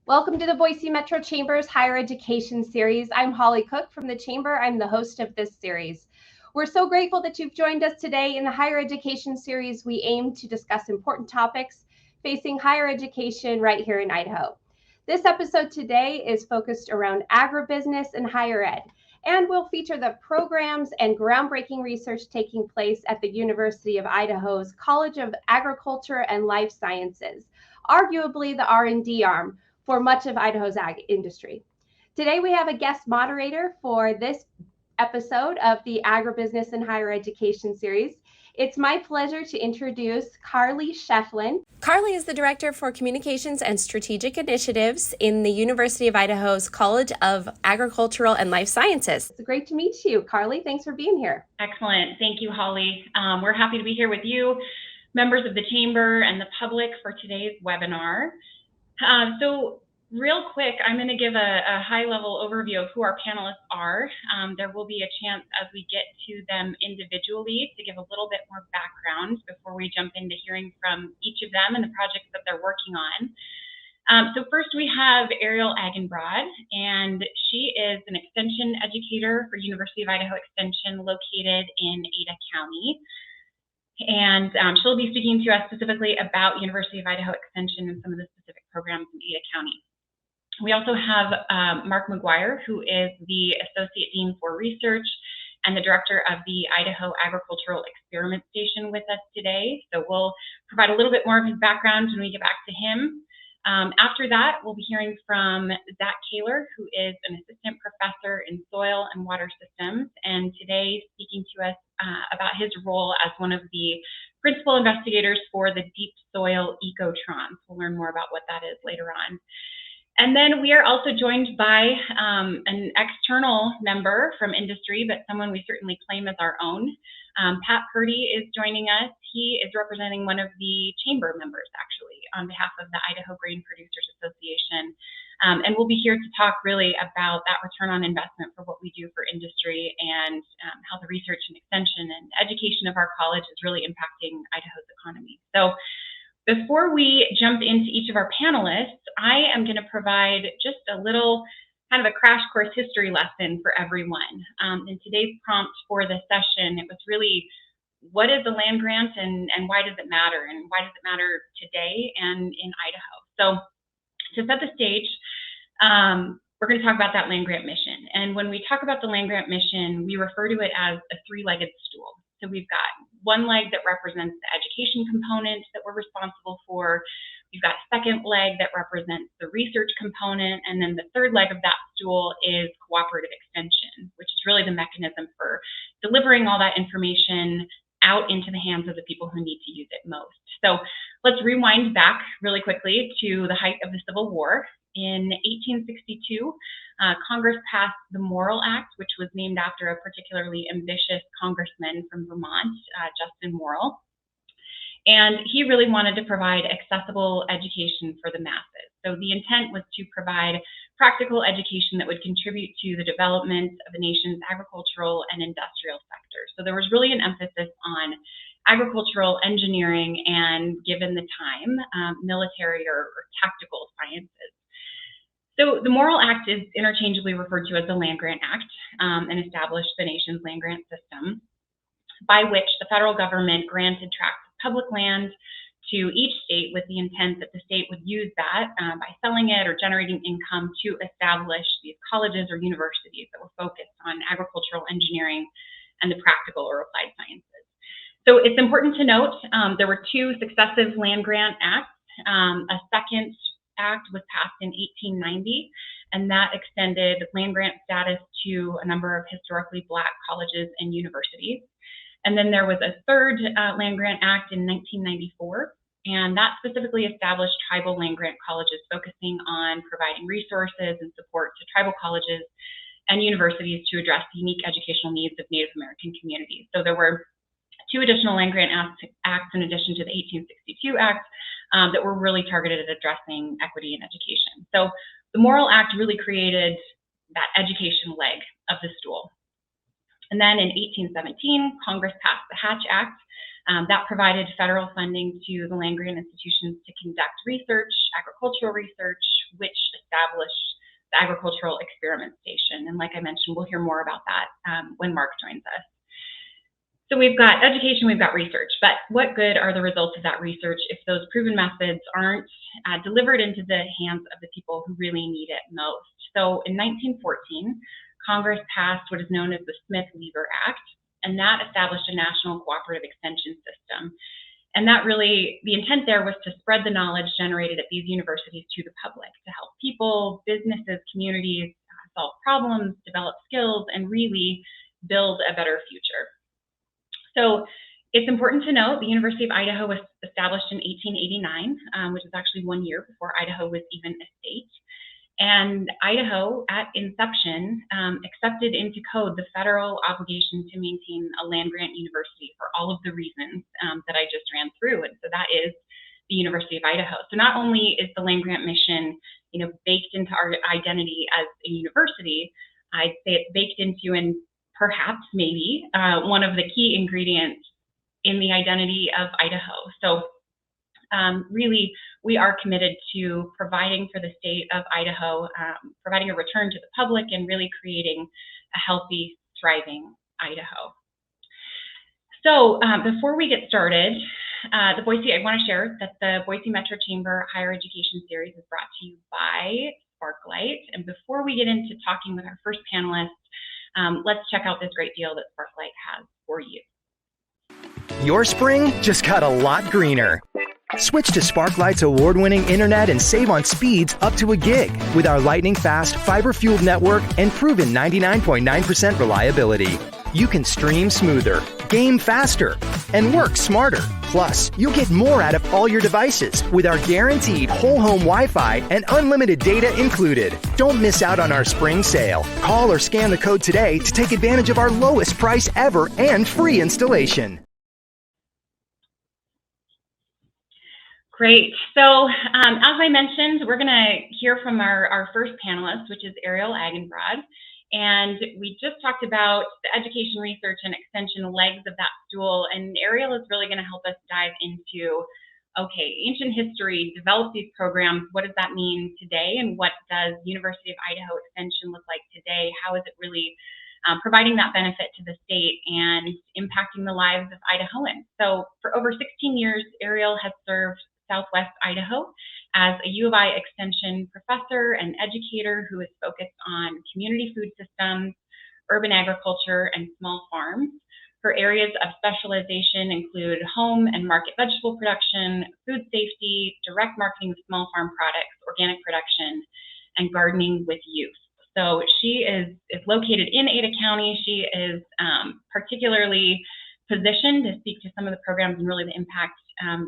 Welcome to the Boise Metro Chamber's Higher Education Series. I'm Holly Cook from the Chamber. I'm the host of this series. We're so grateful that you've joined us today. In the Higher Education Series, we aim to discuss important topics facing higher education right here in Idaho. This episode today is focused around agribusiness and higher ed, and will feature the programs and groundbreaking research taking place at the University of Idaho's College of Agriculture and Life Sciences, arguably the R&D arm for much of Idaho's ag industry. Today, we have a guest moderator for this episode of the Agribusiness and Higher Education series. It's my pleasure to introduce Carly Shefflin. Carly is the Director for Communications and Strategic Initiatives in the University of Idaho's College of Agricultural and Life Sciences. It's great to meet you, Carly. Thanks for being here. Excellent. Thank you, Holly. We're happy to be here with you, members of the Chamber and the public for today's webinar. So real quick, I'm going to give a high-level overview of who our panelists are. There will be a chance as we get to them individually to give a little bit more background before we jump into hearing from each of them and the projects that they're working on. So first we have Ariel Agenbroad, and she is an extension educator for University of Idaho Extension located in Ada County. And she'll be speaking to us specifically about University of Idaho Extension and some of the specific programs in Ada County. We also have Mark McGuire, who is the Associate Dean for Research and the Director of the Idaho Agricultural Experiment Station with us today. So we'll provide a little bit more of his background when we get back to him. After that, we'll be hearing from Zach Kaler, who is an Assistant Professor in Soil and Water Systems, and today speaking to us about his role as one of the principal investigators for the Deep Soil Ecotrons. We'll learn more about what that is later on. And then we are also joined by an external member from industry, but someone we certainly claim as our own. Pat Purdy is joining us. He is representing one of the chamber members, actually, on behalf of the Idaho Grain Producers Association. And we'll be here to talk really about that return on investment for what we do for industry and how the research and extension and education of our college is really impacting Idaho's economy. So before we jump into each of our panelists, I am going to provide just a little kind of a crash course history lesson for everyone. In today's prompt for the session, it was really, what is the land grant and why does it matter? And why does it matter today and in Idaho? So to set the stage, we're going to talk about that land grant mission. And when we talk about the land grant mission, we refer to it as a three-legged stool. So we've got one leg that represents the education component that we're responsible for. We've got a second leg that represents the research component. And then the third leg of that stool is cooperative extension, which is really the mechanism for delivering all that information out into the hands of the people who need to use it most. So let's rewind back really quickly to the height of the Civil War. In 1862, Congress passed the Morrill Act, which was named after a particularly ambitious congressman from Vermont, Justin Morrill. And he really wanted to provide accessible education for the masses. So the intent was to provide practical education that would contribute to the development of the nation's agricultural and industrial sectors. So there was really an emphasis on agricultural engineering and, given the time, military or tactical sciences. So the Morrill Act is interchangeably referred to as the Land Grant Act and established the nation's land grant system, by which the federal government granted tracts of public land to each state with the intent that the state would use that by selling it or generating income to establish these colleges or universities that were focused on agricultural engineering and the practical or applied sciences. So it's important to note there were two successive land grant acts. A second act was passed in 1890, and that extended land grant status to a number of historically Black colleges and universities. And then there was a third land grant act in 1994, and that specifically established tribal land grant colleges focusing on providing resources and support to tribal colleges and universities to address the unique educational needs of Native American communities. So there were two additional land grant acts in addition to the 1862 Act that were really targeted at addressing equity in education. So the Morrill Act really created that education leg of the stool. And then in 1817, Congress passed the Hatch Act. That provided federal funding to the land grant institutions to conduct research, agricultural research, which establish the Agricultural Experiment Station. And like I mentioned, we'll hear more about that when Mark joins us. So we've got education, we've got research, but what good are the results of that research if those proven methods aren't delivered into the hands of the people who really need it most? So in 1914, Congress passed what is known as the Smith-Lever Act, and that established a national cooperative extension system. And that really, the intent there was to spread the knowledge generated at these universities to the public, to help people, businesses, communities solve problems, develop skills, and really build a better future. So it's important to note the University of Idaho was established in 1889, which is actually 1 year before Idaho was even a state. And Idaho, at inception, accepted into code the federal obligation to maintain a land-grant university for all of the reasons that I just ran through. And so that is the University of Idaho. So not only is the land-grant mission, baked into our identity as a university, I'd say it's baked into, and perhaps maybe one of the key ingredients in the identity of Idaho. So really, we are committed to providing for the state of Idaho, providing a return to the public, and really creating a healthy, thriving Idaho. So before we get started, I want to share that the Boise Metro Chamber Higher Education Series is brought to you by Sparklight. And before we get into talking with our first panelist, let's check out this great deal that Sparklight has for you. Your spring just got a lot greener. Switch to Sparklight's award-winning internet and save on speeds up to a gig with our lightning-fast, fiber-fueled network and proven 99.9% reliability. You can stream smoother, game faster, and work smarter. Plus, you'll get more out of all your devices with our guaranteed whole-home Wi-Fi and unlimited data included. Don't miss out on our spring sale. Call or scan the code today to take advantage of our lowest price ever and free installation. Great. So as I mentioned, we're going to hear from our first panelist, which is Ariel Agenbroad. And we just talked about the education, research, and extension legs of that stool. And Ariel is really going to help us dive into, okay, ancient history, develop these programs. What does that mean today? And what does University of Idaho Extension look like today? How is it really providing that benefit to the state and impacting the lives of Idahoans? So for over 16 years, Ariel has served Southwest Idaho as a U of I Extension professor and educator who is focused on community food systems, urban agriculture, and small farms. Her areas of specialization include home and market vegetable production, food safety, direct marketing of small farm products, organic production, and gardening with youth. So she is located in Ada County. She is particularly positioned to speak to some of the programs and really the impact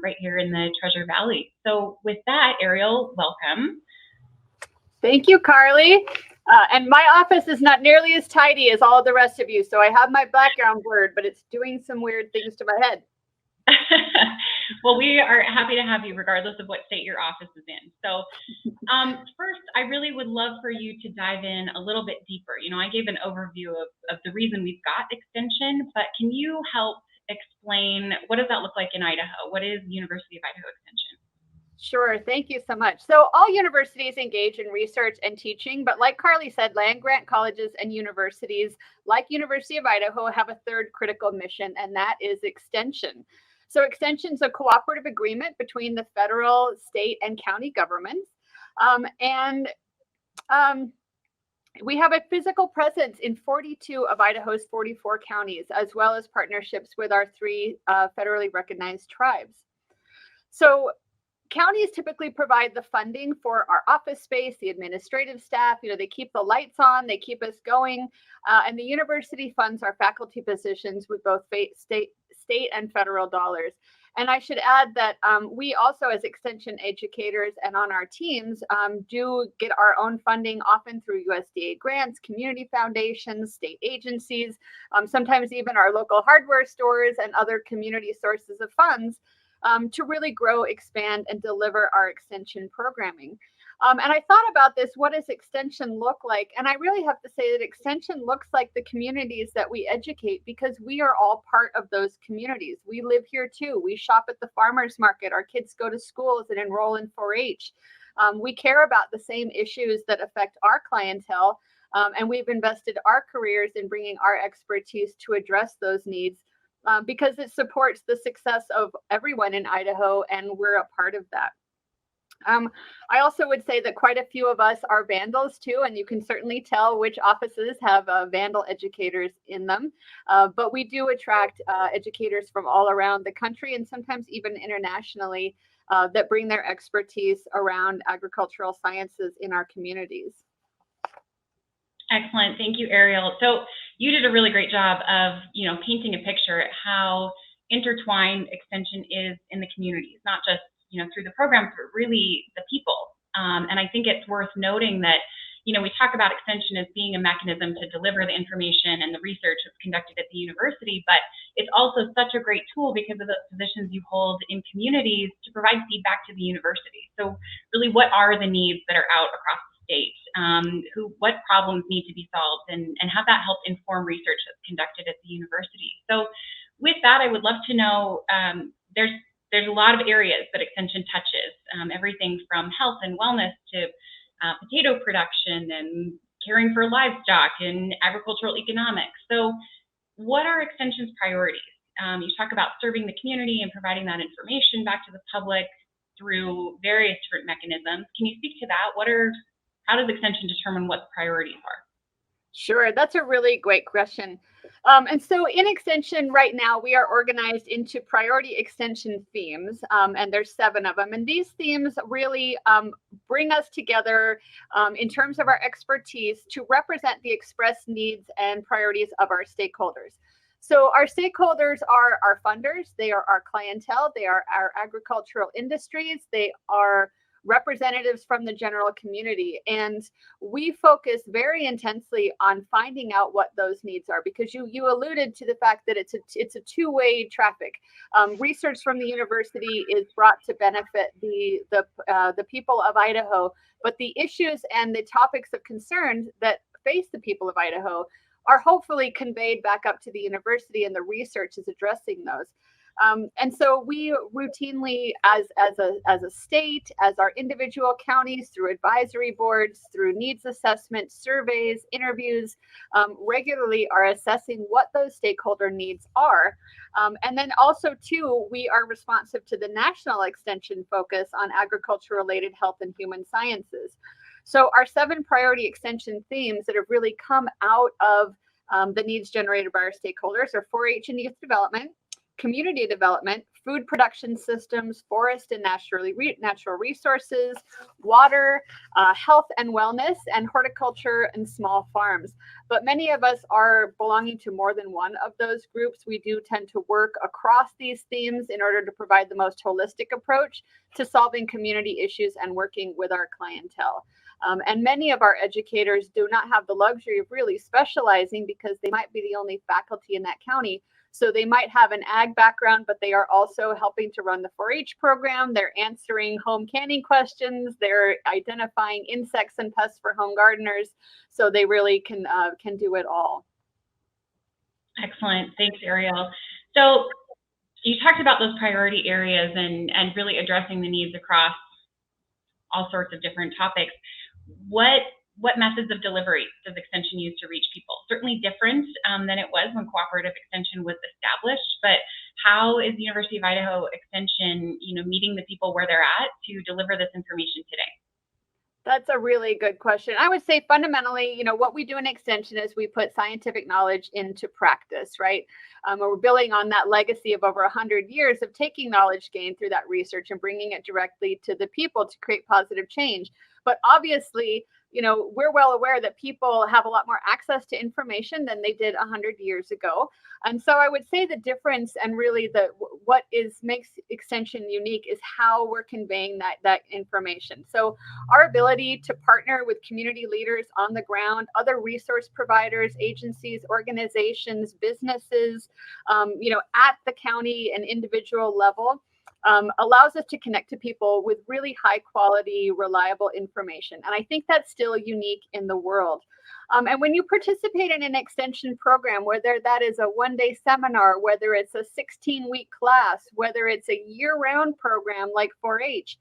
right here in the Treasure Valley. So with that, Ariel, welcome. Thank you, Carly. And my office is not nearly as tidy as all of the rest of you. So I have my background blurred, but it's doing some weird things to my head. Well, we are happy to have you regardless of what state your office is in. So first, I really would love for you to dive in a little bit deeper. I gave an overview of the reason we've got extension, but can you help explain what does that look like in Idaho? What is University of Idaho Extension? Sure. Thank you so much. So all universities engage in research and teaching, but like Carly said, land-grant colleges and universities like University of Idaho have a third critical mission, and that is extension. So extension is a cooperative agreement between the federal, state, and county governments. We have a physical presence in 42 of Idaho's 44 counties, as well as partnerships with our 3 federally recognized tribes. So counties typically provide the funding for our office space, the administrative staff. They keep the lights on, they keep us going, and the university funds our faculty positions with both state and federal dollars. And I should add that we also, as extension educators and on our teams, do get our own funding, often through USDA grants, community foundations, state agencies, sometimes even our local hardware stores and other community sources of funds to really grow, expand, and deliver our extension programming. And I thought about this, what does extension look like? And I really have to say that extension looks like the communities that we educate, because we are all part of those communities. We live here too. We shop at the farmers market. Our kids go to schools and enroll in 4-H. We care about the same issues that affect our clientele, and we've invested our careers in bringing our expertise to address those needs because it supports the success of everyone in Idaho, and we're a part of that. I also would say that quite a few of us are vandals too, and you can certainly tell which offices have vandal educators in them. But we do attract educators from all around the country and sometimes even internationally that bring their expertise around agricultural sciences in our communities. Excellent. Thank you, Ariel. So you did a really great job of, painting a picture at how intertwined Extension is in the communities, not just through the programs, but really the people. And I think it's worth noting that, we talk about Extension as being a mechanism to deliver the information and the research that's conducted at the university, but it's also such a great tool because of the positions you hold in communities to provide feedback to the university. So really, what are the needs that are out across the state? What problems need to be solved, and have that help inform research that's conducted at the university. So with that, I would love to know, there's a lot of areas that Extension touches, everything from health and wellness to potato production and caring for livestock and agricultural economics. So what are Extension's priorities? You talk about serving the community and providing that information back to the public through various different mechanisms. Can you speak to that? How does Extension determine what the priorities are? Sure, that's a really great question. And so in Extension right now, we are organized into priority Extension themes, and there's 7 of them. And these themes really bring us together in terms of our expertise to represent the expressed needs and priorities of our stakeholders. So our stakeholders are our funders, they are our clientele, they are our agricultural industries, they are representatives from the general community. And we focus very intensely on finding out what those needs are, because you alluded to the fact that it's a two-way traffic. Research from the university is brought to benefit the people of Idaho, but the issues and the topics of concern that face the people of Idaho are hopefully conveyed back up to the university, and the research is addressing those. And so we routinely, as a state, as our individual counties, through advisory boards, through needs assessment, surveys, interviews, regularly are assessing what those stakeholder needs are. And then also, too, we are responsive to the national Extension focus on agriculture-related health and human sciences. So our 7 priority Extension themes that have really come out of the needs generated by our stakeholders are 4-H and youth development, community development, food production systems, forest and natural resources, water, health and wellness, and horticulture and small farms. But many of us are belonging to more than one of those groups. We do tend to work across these themes in order to provide the most holistic approach to solving community issues and working with our clientele. And many of our educators do not have the luxury of really specializing because they might be the only faculty in that county. So they might have an ag background, but they are also helping to run the 4-H program. They're answering home canning questions. They're identifying insects and pests for home gardeners. So they really can do it all. Excellent. Thanks, Ariel. So you talked about those priority areas and really addressing the needs across all sorts of different topics. What methods of delivery does Extension use to reach people? Certainly different than it was when cooperative Extension was established, but how is the University of Idaho Extension, meeting the people where they're at to deliver this information today? That's a really good question. I would say fundamentally, what we do in Extension is we put scientific knowledge into practice, right? We're building on that legacy of over 100 years of taking knowledge gained through that research and bringing it directly to the people to create positive change. But obviously, we're well aware that people have a lot more access to information than they did 100 years ago. And so I would say the difference and really what makes Extension unique is how we're conveying that information. So our ability to partner with community leaders on the ground, other resource providers, agencies, organizations, businesses, at the county and individual level, allows us to connect to people with really high quality, reliable information. And I think that's still unique in the world. And when you participate in an Extension program, whether that is a one-day seminar, whether it's a 16-week class, whether it's a year-round program like 4-H,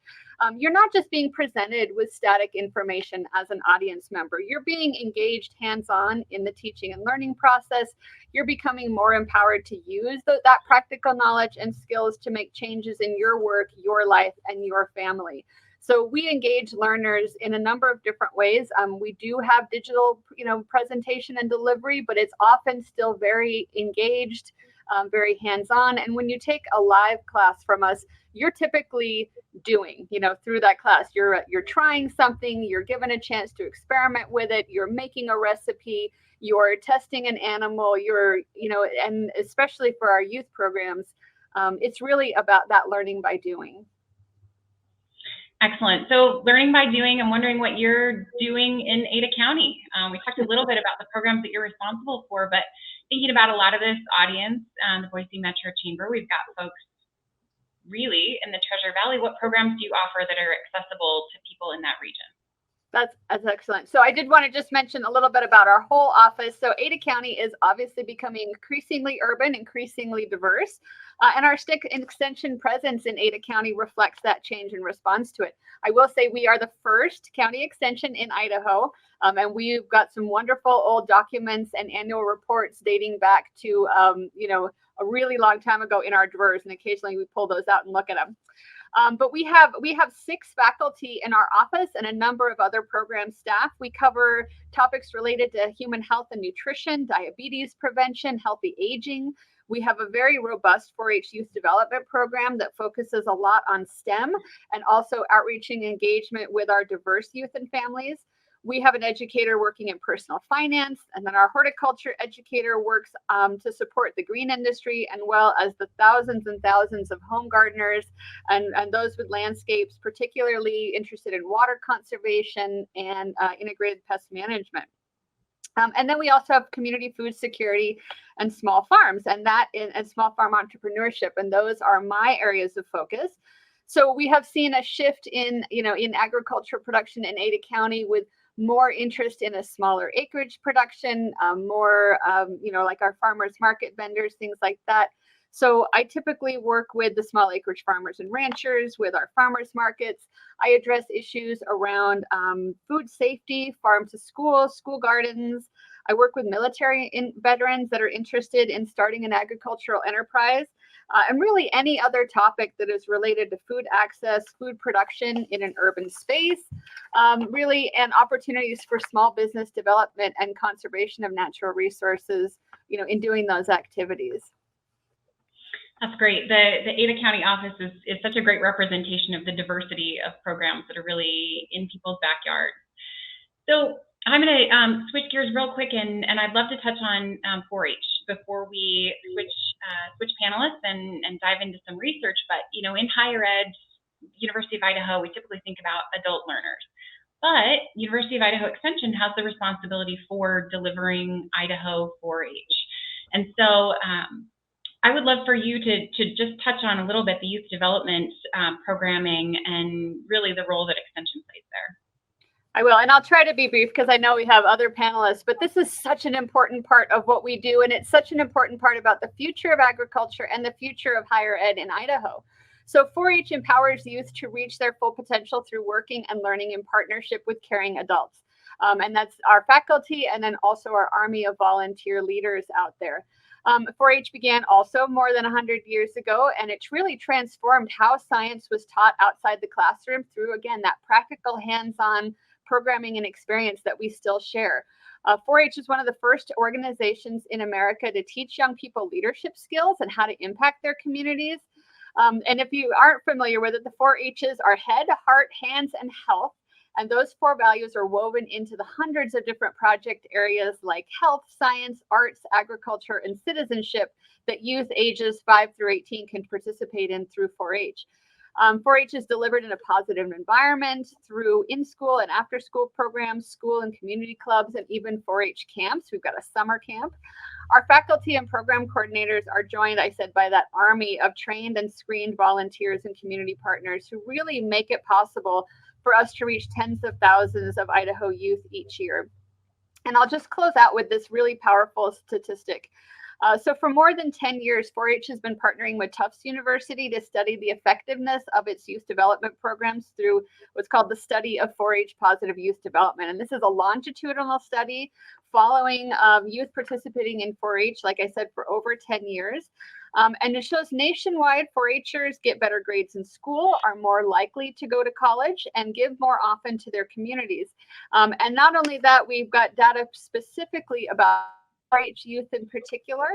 you're not just being presented with static information as an audience member. You're being engaged hands-on in the teaching and learning process. You're becoming more empowered to use that practical knowledge and skills to make changes in your work, your life, and your family. So we engage learners in a number of different ways. We do have digital, presentation and delivery, but it's often still very engaged, very hands-on. And when you take a live class from us, you're typically doing, through that class, you're trying something, you're given a chance to experiment with it, you're making a recipe, you're testing an animal, and especially for our youth programs, it's really about that learning by doing. Excellent. So learning by doing, I'm wondering what you're doing in Ada County. We talked a little bit about the programs that you're responsible for, but thinking about a lot of this audience, the Boise Metro Chamber, we've got folks really in the Treasure Valley. What programs do you offer that are accessible to people in that region? That's excellent. So I did want to just mention a little bit about our whole office. So Ada County is obviously becoming increasingly urban, increasingly diverse, and our extension presence in Ada County reflects that change and responds to it. I will say we are the first county extension in Idaho, and we've got some wonderful old documents and annual reports dating back to, a really long time ago in our drawers, and occasionally we pull those out and look at them. But we have 6 faculty in our office and a number of other program staff. We cover topics related to human health and nutrition, diabetes prevention, healthy aging. We have a very robust 4-H youth development program that focuses a lot on STEM and also outreach and engagement with our diverse youth and families. We have an educator working in personal finance, and then our horticulture educator works to support the green industry, and well as the thousands and thousands of home gardeners and those with landscapes, particularly interested in water conservation and integrated pest management. And then we also have community food security and small farms, and small farm entrepreneurship, and those are my areas of focus. So we have seen a shift in agriculture production in Ada County with more interest in a smaller acreage production, more, like our farmers market vendors, things like that. So I typically work with the small acreage farmers and ranchers, with our farmers markets. I address issues around food safety, farm to school gardens. I work with military veterans that are interested in starting an agricultural enterprise. And really any other topic that is related to food access, food production in an urban space, and opportunities for small business development and conservation of natural resources, in doing those activities. That's great. The Ada County office is such a great representation of the diversity of programs that are really in people's backyards. So I'm going to switch gears real quick, and I'd love to touch on 4-H before we switch panelists and dive into some research. But in higher ed, University of Idaho, we typically think about adult learners, but University of Idaho Extension has the responsibility for delivering Idaho 4-H, and so I would love for you to just touch on a little bit the youth development programming and really the role that Extension plays there. I will, and I'll try to be brief because I know we have other panelists, but this is such an important part of what we do, and it's such an important part about the future of agriculture and the future of higher ed in Idaho. So 4-H empowers youth to reach their full potential through working and learning in partnership with caring adults. And that's our faculty and then also our army of volunteer leaders out there. 4-H began also more than 100 years ago, and it's really transformed how science was taught outside the classroom through, again, that practical hands-on programming and experience that we still share. 4-H is one of the first organizations in America to teach young people leadership skills and how to impact their communities. And if you aren't familiar with it, the 4-H's are head, heart, hands, and health. And those 4 values are woven into the hundreds of different project areas like health, science, arts, agriculture, and citizenship that youth ages 5 through 18 can participate in through 4-H. 4-H is delivered in a positive environment through in-school and after-school programs, school and community clubs, and even 4-H camps. We've got a summer camp. Our faculty and program coordinators are joined, I said, by that army of trained and screened volunteers and community partners who really make it possible for us to reach tens of thousands of Idaho youth each year. And I'll just close out with this really powerful statistic. So for more than 10 years, 4-H has been partnering with Tufts University to study the effectiveness of its youth development programs through what's called the study of 4-H positive youth development. And this is a longitudinal study following youth participating in 4-H, like I said, for over 10 years. And it shows nationwide 4-Hers get better grades in school, are more likely to go to college, and give more often to their communities. And not only that, we've got data specifically about 4-H youth in particular.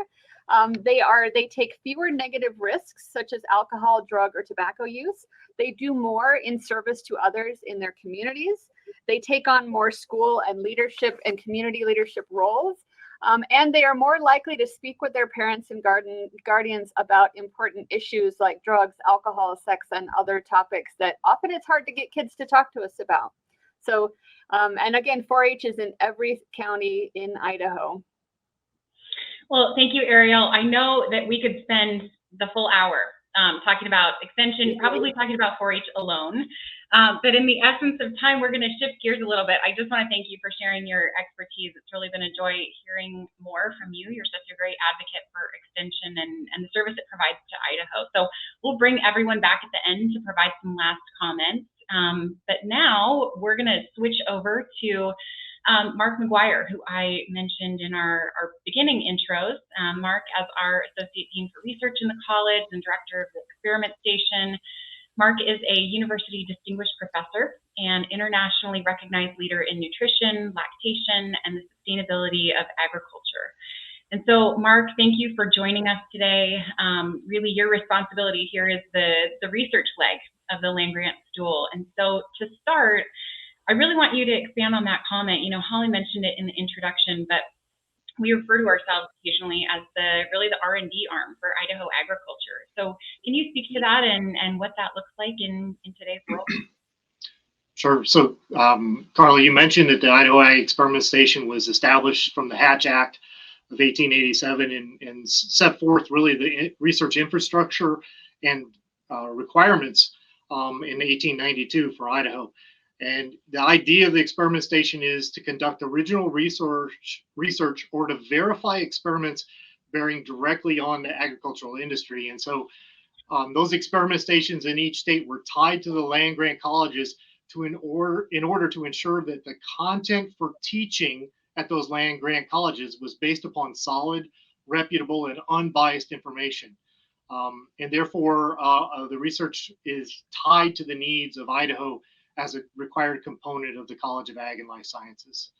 They take fewer negative risks, such as alcohol, drug, or tobacco use. They do more in service to others in their communities. They take on more school and leadership and community leadership roles. And they are more likely to speak with their parents and guardians about important issues like drugs, alcohol, sex, and other topics that often it's hard to get kids to talk to us about. So, and again, 4-H is in every county in Idaho. Well, thank you, Ariel. I know that we could spend the full hour talking about extension, probably talking about 4-H alone. But in the essence of time, we're going to shift gears a little bit. I just want to thank you for sharing your expertise. It's really been a joy hearing more from you. You're such a great advocate for extension and the service it provides to Idaho. So we'll bring everyone back at the end to provide some last comments. But now we're going to switch over to Mark McGuire, who I mentioned in our beginning intros. Mark, as our Associate Dean for Research in the college and Director of the Experiment Station. Mark is a University Distinguished Professor and internationally recognized leader in nutrition, lactation, and the sustainability of agriculture. And so, Mark, thank you for joining us today. Really, your responsibility here is the research leg of the land-grant stool. And so, to start, I really want you to expand on that comment. You know, Holly mentioned it in the introduction, but we refer to ourselves occasionally as the R&D arm for Idaho agriculture. So can you speak to that and what that looks like in today's world? Sure. So, Carla, you mentioned that the Idaho Ag Experiment Station was established from the Hatch Act of 1887 and set forth really the research infrastructure and requirements in 1892 for Idaho. And the idea of the experiment station is to conduct original research or to verify experiments bearing directly on the agricultural industry. And so those experiment stations in each state were tied to the land-grant colleges in order to ensure that the content for teaching at those land-grant colleges was based upon solid, reputable, and unbiased information. And therefore, the research is tied to the needs of Idaho as a required component of the College of Ag and Life Sciences.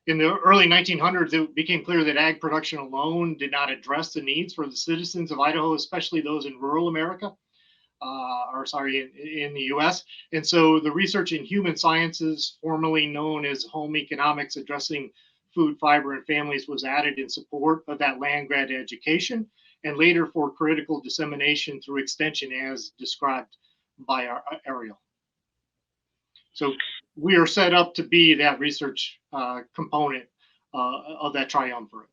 In the early 1900s, it became clear that ag production alone did not address the needs for the citizens of Idaho, especially those in rural America, in the US. And so the research in human sciences, formerly known as home economics, addressing food, fiber, and families, was added in support of that land-grant education, and later for critical dissemination through extension as described by Ariel. So we are set up to be that research component of that triumvirate.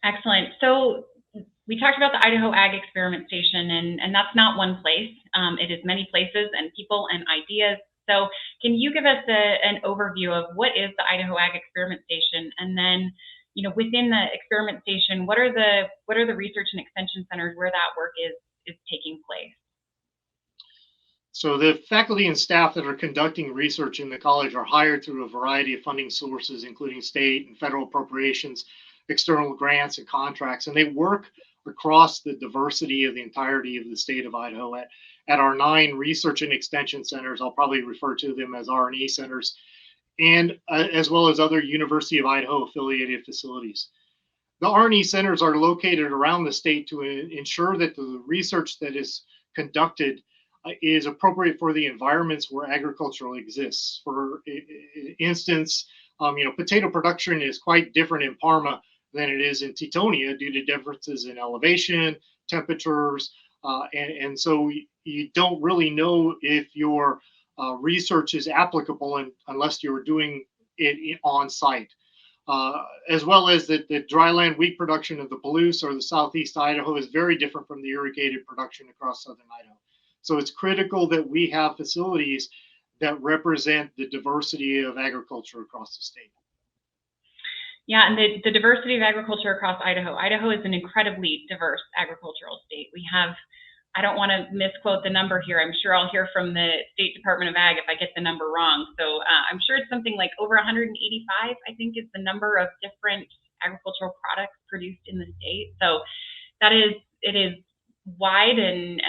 Excellent. So we talked about the Idaho Ag Experiment Station, and that's not one place. It is many places and people and ideas. So can you give us an overview of what is the Idaho Ag Experiment Station? And then, you know, within the experiment station, what are the research and extension centers where that work is taking place? So the faculty and staff that are conducting research in the college are hired through a variety of funding sources, including state and federal appropriations, external grants, and contracts. And they work across the diversity of the entirety of the state of Idaho at our 9 research and extension centers. I'll probably refer to them as R&E centers, and as well as other University of Idaho affiliated facilities. The R&E centers are located around the state to ensure that the research that is conducted is appropriate for the environments where agriculture exists. For instance, potato production is quite different in Parma than it is in Teutonia due to differences in elevation, temperatures, and so you don't really know if your research is applicable unless you're doing it on site. As well as that the dryland wheat production of the Palouse or the southeast Idaho is very different from the irrigated production across southern Idaho. So it's critical that we have facilities that represent the diversity of agriculture across the state. Yeah, and the diversity of agriculture across Idaho. Idaho is an incredibly diverse agricultural state. We have, I don't want to misquote the number here. I'm sure I'll hear from the State Department of Ag if I get the number wrong. So I'm sure it's something like over 185, I think, is the number of different agricultural products produced in the state. So it is wide and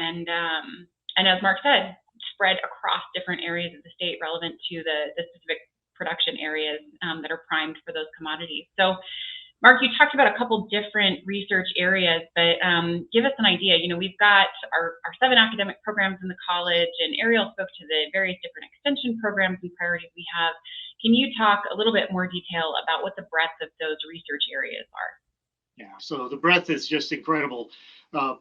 as Mark said, spread across different areas of the state relevant to the specific production areas that are primed for those commodities. So Mark, you talked about a couple different research areas, but give us an idea. You know, we've got our 7 academic programs in the college, and Ariel spoke to the various different extension programs and priorities we have. Can you talk a little bit more detail about what the breadth of those research areas are? Yeah, so the breadth is just incredible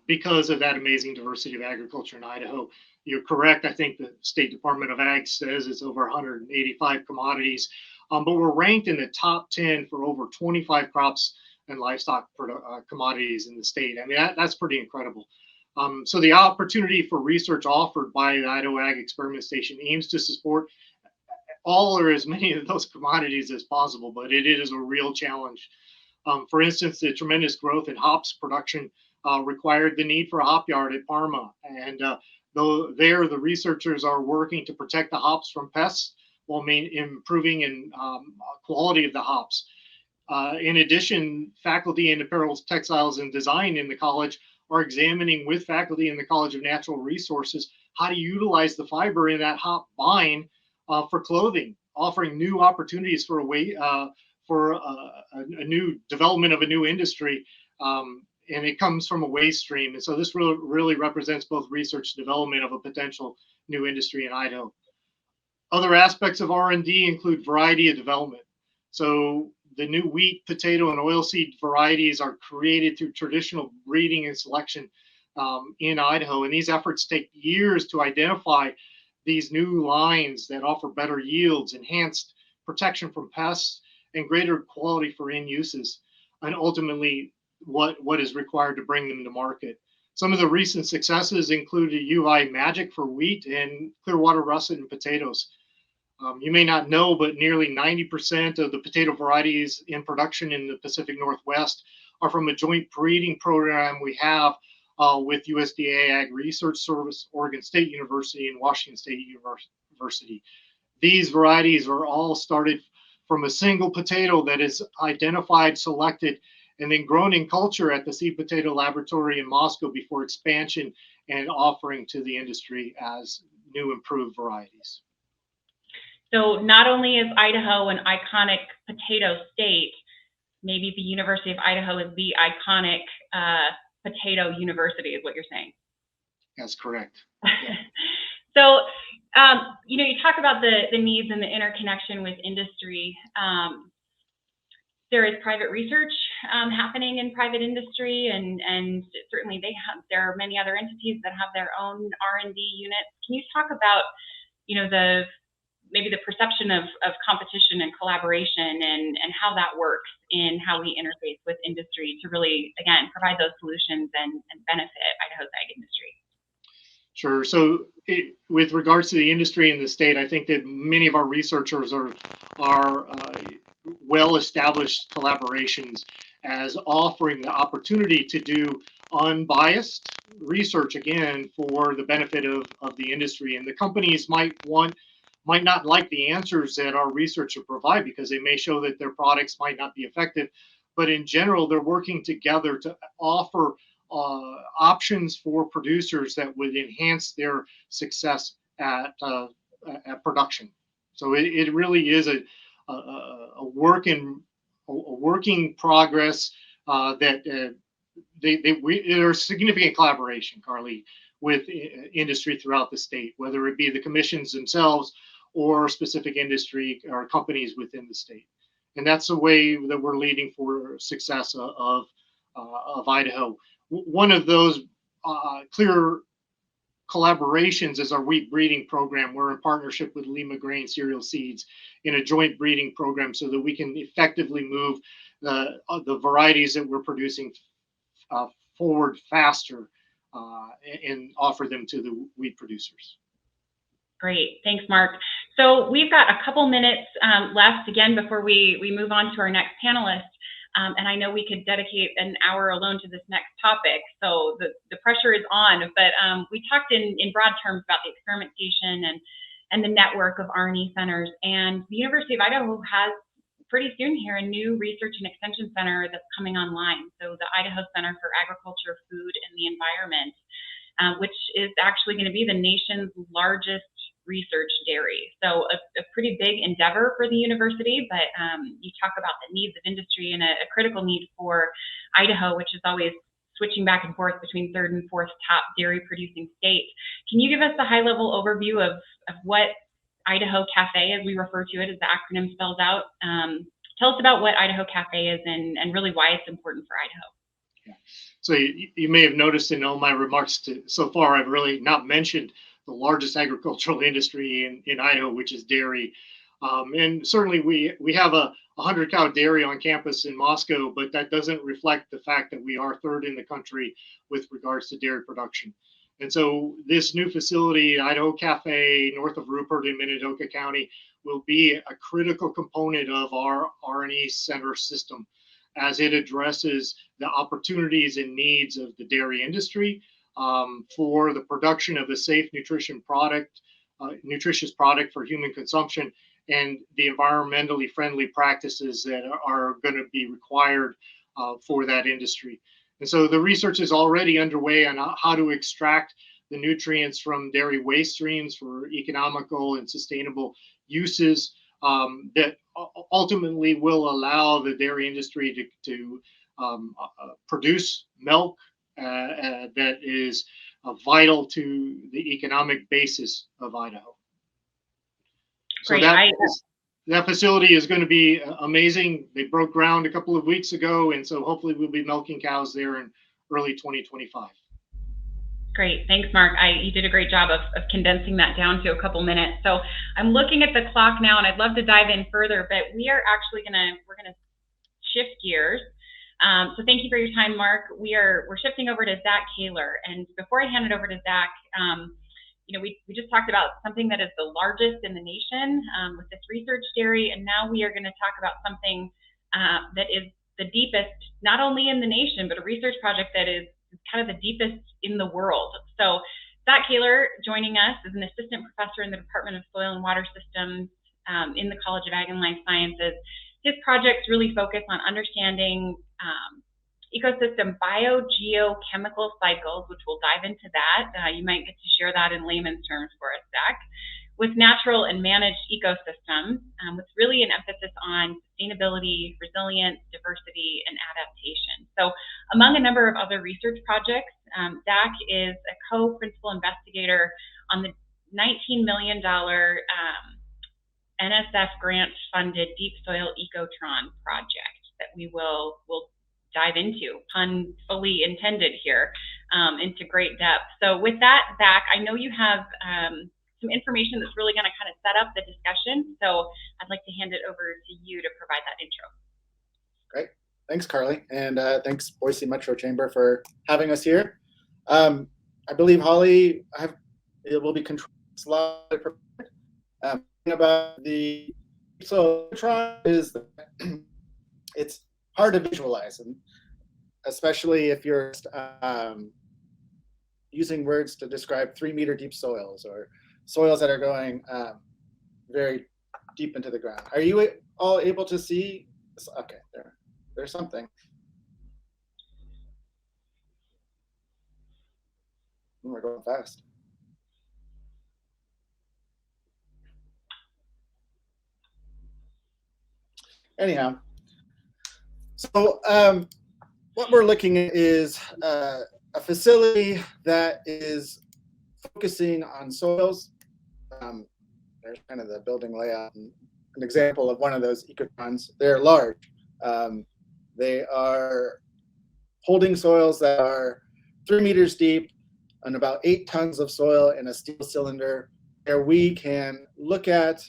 because of that amazing diversity of agriculture in Idaho. You're correct. I think the State Department of Ag says it's over 185 commodities, but we're ranked in the top 10 for over 25 crops and livestock commodities in the state. I mean, that's pretty incredible. So the opportunity for research offered by the Idaho Ag Experiment Station aims to support all or as many of those commodities as possible, but it is a real challenge. For instance, the tremendous growth in hops production required the need for a hop yard at Parma. And though there, the researchers are working to protect the hops from pests while improving in quality of the hops. In addition, faculty in apparel, textiles, and design in the college are examining with faculty in the College of Natural Resources how to utilize the fiber in that hop vine for clothing, offering new opportunities for a new development of a new industry, and it comes from a waste stream. And so this really represents both research development of a potential new industry in Idaho. Other aspects of R&D include variety of development. So the new wheat, potato, and oilseed varieties are created through traditional breeding and selection in Idaho. And these efforts take years to identify these new lines that offer better yields, enhanced protection from pests, and greater quality for end uses, and ultimately what is required to bring them to market. Some of the recent successes include UVI Magic for wheat and Clearwater Russet in potatoes. You may not know, but nearly 90% of the potato varieties in production in the Pacific Northwest are from a joint breeding program we have with USDA Ag Research Service, Oregon State University, and Washington State University. These varieties are all started from a single potato that is identified, selected, and then grown in culture at the Seed Potato Laboratory in Moscow before expansion and offering to the industry as new improved varieties. So not only is Idaho an iconic potato state, maybe the University of Idaho is the iconic potato university, is what you're saying. That's correct. So, you know, you talk about the needs and the interconnection with industry. There is private research happening in private industry, and certainly there are many other entities that have their own R&D units. Can you talk about, you know, maybe the perception of competition and collaboration and how that works in how we interface with industry to really, again, provide those solutions and benefit Idaho's ag industry? Sure. So with regards to the industry in the state, I think that many of our researchers are well-established collaborations as offering the opportunity to do unbiased research, again, for the benefit of the industry. And the companies might not like the answers that our researchers provide because they may show that their products might not be effective. But in general, they're working together to offer options for producers that would enhance their success at production. So it really is a working progress that there's significant collaboration, Carly, with industry throughout the state, whether it be the commissions themselves or specific industry or companies within the state. And that's the way that we're leading for success of Idaho. One of those clear collaborations is our wheat breeding program. We're in partnership with Lima Grain Cereal Seeds in a joint breeding program so that we can effectively move the varieties that we're producing forward faster and offer them to the wheat producers. Great, thanks, Mark. So we've got a couple minutes left again before we move on to our next panelist. And I know we could dedicate an hour alone to this next topic, so the pressure is on. But we talked in broad terms about the experimentation and the network of R&E centers. And the University of Idaho has pretty soon here a new research and extension center that's coming online. So the Idaho Center for Agriculture, Food, and the Environment, which is actually going to be the nation's largest research dairy. So a pretty big endeavor for the university, but you talk about the needs of industry and a critical need for Idaho, which is always switching back and forth between third and fourth top dairy producing states. Can you give us a high level overview of what Idaho Cafe, as we refer to it, as the acronym spells out? Tell us about what Idaho Cafe is and really why it's important for Idaho. So you may have noticed in all my remarks so far, I've really not mentioned the largest agricultural industry in Idaho, which is dairy. And certainly we have a 100-cow dairy on campus in Moscow, but that doesn't reflect the fact that we are third in the country with regards to dairy production. And so this new facility, Idaho Cafe, north of Rupert in Minidoka County, will be a critical component of our R&E center system as it addresses the opportunities and needs of the dairy industry for the production of a safe, nutritious product for human consumption, and the environmentally friendly practices that are going to be required for that industry. And so the research is already underway on how to extract the nutrients from dairy waste streams for economical and sustainable uses that ultimately will allow the dairy industry to produce milk that is vital to the economic basis of Idaho. So that facility is going to be amazing. They broke ground a couple of weeks ago, and so hopefully we'll be milking cows there in early 2025. Great, thanks, Mark. You did a great job of condensing that down to a couple minutes. So I'm looking at the clock now, and I'd love to dive in further, but we are actually we're gonna shift gears. So thank you for your time, Mark. We're shifting over to Zach Kaler, and before I hand it over to Zach, we just talked about something that is the largest in the nation with this research dairy, and now we are going to talk about something that is the deepest, not only in the nation, but a research project that is kind of the deepest in the world. So Zach Kaler joining us is an assistant professor in the Department of Soil and Water Systems in the College of Ag and Life Sciences. His projects really focus on understanding ecosystem biogeochemical cycles, which we'll dive into that. You might get to share that in layman's terms for us, Zach, with natural and managed ecosystems, with really an emphasis on sustainability, resilience, diversity, and adaptation. So among a number of other research projects, Zach is a co-principal investigator on the $19 million NSF grant-funded Deep Soil Ecotron project that we'll dive into, pun fully intended here, into great depth. So with that, Zach, I know you have some information that's really going to kind of set up the discussion. So I'd like to hand it over to you to provide that intro. Great. Thanks, Carly. And thanks, Boise Metro Chamber, for having us here. I believe Holly it will be controlled slide about the Ecotron is it's hard to visualize, and especially if you're using words to describe 3-meter deep soils or soils that are going very deep into the ground. Are you all able to see? Okay, there's something. We're going fast. Anyhow, so what we're looking at is a facility that is focusing on soils. There's kind of the building layout and an example of one of those ecotrons. They're large. They are holding soils that are 3 meters deep and about 8 tons of soil in a steel cylinder, where we can look at,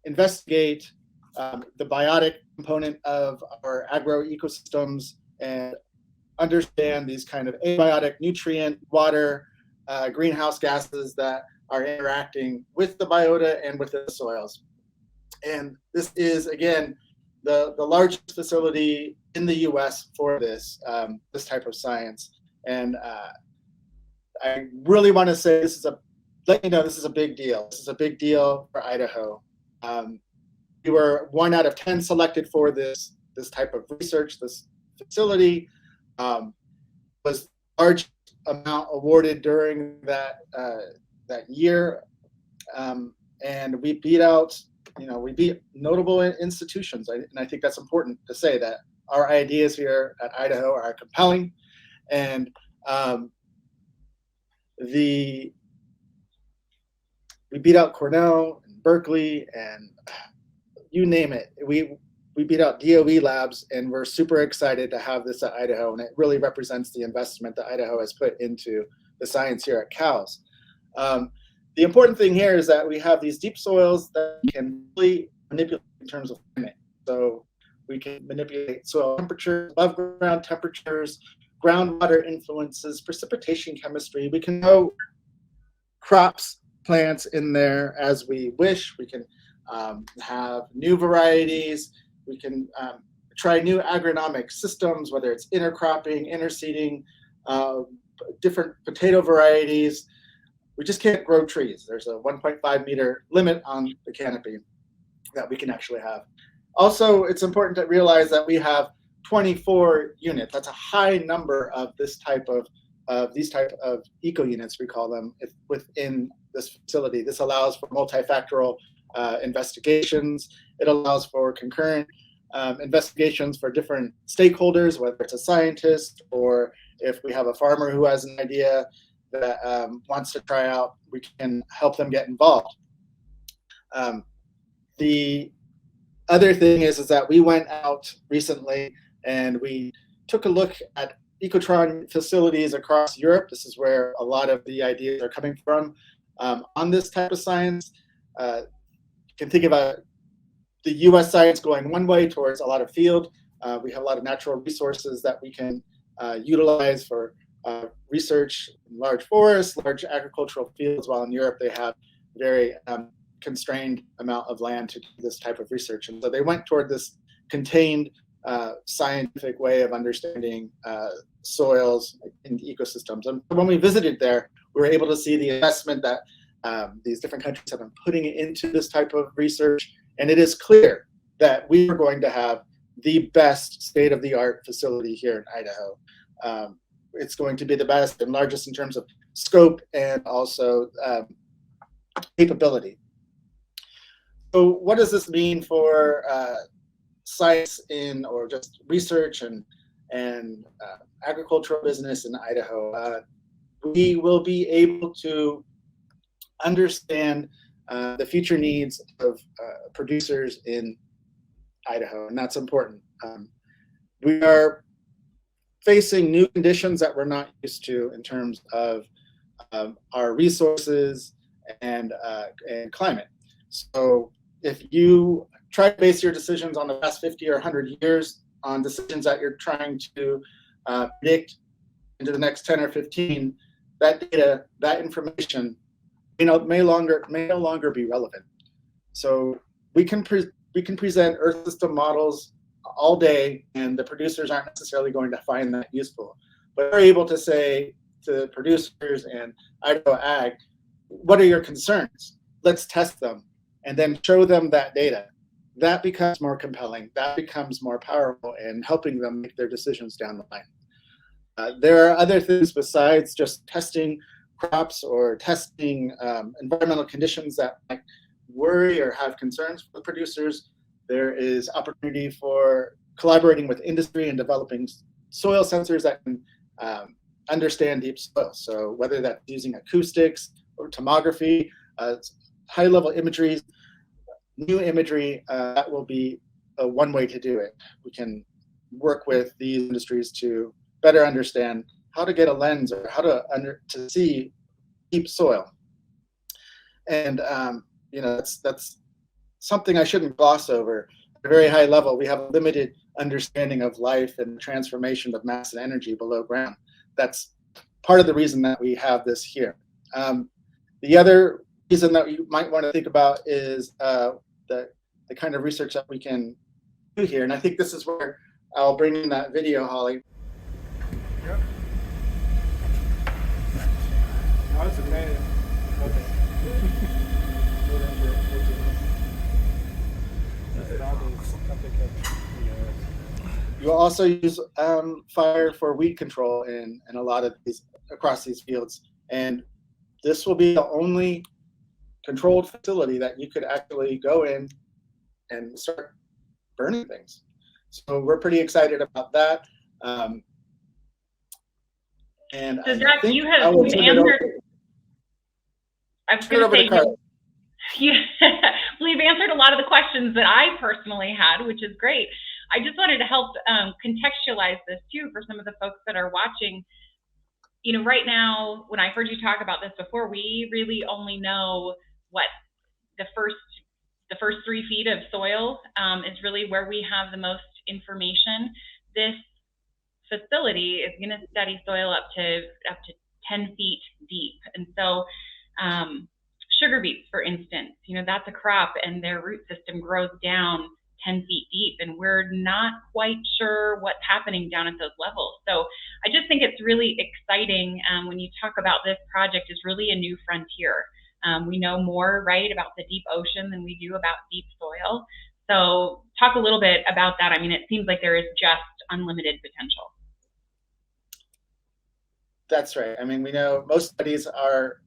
investigate the biotic component of our agro ecosystems and understand these kind of abiotic nutrient, water, greenhouse gases that are interacting with the biota and with the soils. And this is, again, the largest facility in the U.S. for this type of science. And I really want to say this is a big deal. This is a big deal for Idaho. We were 1 out of 10 selected for this type of research. This facility was large amount awarded during that year, and we beat notable institutions. And I think that's important to say, that our ideas here at Idaho are compelling, and we beat out Cornell and Berkeley and you name it. We beat out DOE labs, and we're super excited to have this at Idaho, and it really represents the investment that Idaho has put into the science here at CALS. The important thing here is that we have these deep soils that we can really manipulate in terms of climate. So we can manipulate soil temperature, above ground temperatures, groundwater influences, precipitation chemistry. We can grow crops, plants in there as we wish. We can have new varieties. We can try new agronomic systems, whether it's intercropping, interseeding, different potato varieties. We just can't grow trees. There's a 1.5 meter limit on the canopy that we can actually have. Also, it's important to realize that we have 24 units. That's a high number of these type of eco units, we call them, within this facility. This allows for multifactorial investigations. It allows for concurrent investigations for different stakeholders, whether it's a scientist or if we have a farmer who has an idea that wants to try out, we can help them get involved. The other thing is that we went out recently and we took a look at ecotron facilities across Europe. This is where a lot of the ideas are coming from on this type of science. You can think about the US science going one way towards a lot of field. We have a lot of natural resources that we can utilize for research in large forests, large agricultural fields, while in Europe they have very constrained amount of land to do this type of research. And so they went toward this contained scientific way of understanding soils and ecosystems. And when we visited there, we were able to see the investment that these different countries have been putting into this type of research. And it is clear that we are going to have the best state-of-the-art facility here in Idaho. It's going to be the best and largest in terms of scope and also capability. So what does this mean for science or just research and agricultural business in Idaho? We will be able to understand the future needs of producers in Idaho, and that's important. We are facing new conditions that we're not used to in terms of our resources and climate. So if you try to base your decisions on the past 50 or 100 years on decisions that you're trying to predict into the next 10 or 15, that data, that information may no longer be relevant. So we can present Earth system models all day, and the producers aren't necessarily going to find that useful. But we're able to say to producers and Idaho Ag, what are your concerns? Let's test them and then show them that data. That becomes more compelling. That becomes more powerful in helping them make their decisions down the line. There are other things besides just testing crops or testing environmental conditions that might worry or have concerns for producers. There is opportunity for collaborating with industry and developing soil sensors that can understand deep soil. So whether that's using acoustics or tomography, high-level imagery, new imagery, that will be one way to do it. We can work with these industries to better understand how to get a lens or how to see deep soil. And that's something I shouldn't gloss over. At a very high level, we have a limited understanding of life and transformation of mass and energy below ground. That's part of the reason that we have this here. The other reason that you might want to think about is the kind of research that we can do here. And I think this is where I'll bring in that video, Holly. Yep. Oh, it's okay. Okay. You will also use fire for weed control in a lot of these, across these fields. And this will be the only controlled facility that you could actually go in and start burning things. So we're pretty excited about that. And So I Zach, think you've I will turn it over- answered. I was turn it going over to to Carla. well, you've answered a lot of the questions that I personally had, which is great. I just wanted to help contextualize this too for some of the folks that are watching. You know, right now, when I heard you talk about this before, we really only know what the first 3 feet of soil is really where we have the most information. This facility is going to study soil up to 10 feet deep, and so sugar beets, for instance, you know, that's a crop, and their root system grows down 10 feet deep, and we're not quite sure what's happening down at those levels. So I just think it's really exciting when you talk about this project is really a new frontier. We know more, right, about the deep ocean than we do about deep soil. So talk a little bit about that. I mean, it seems like there is just unlimited potential. That's right. I mean, we know most studies are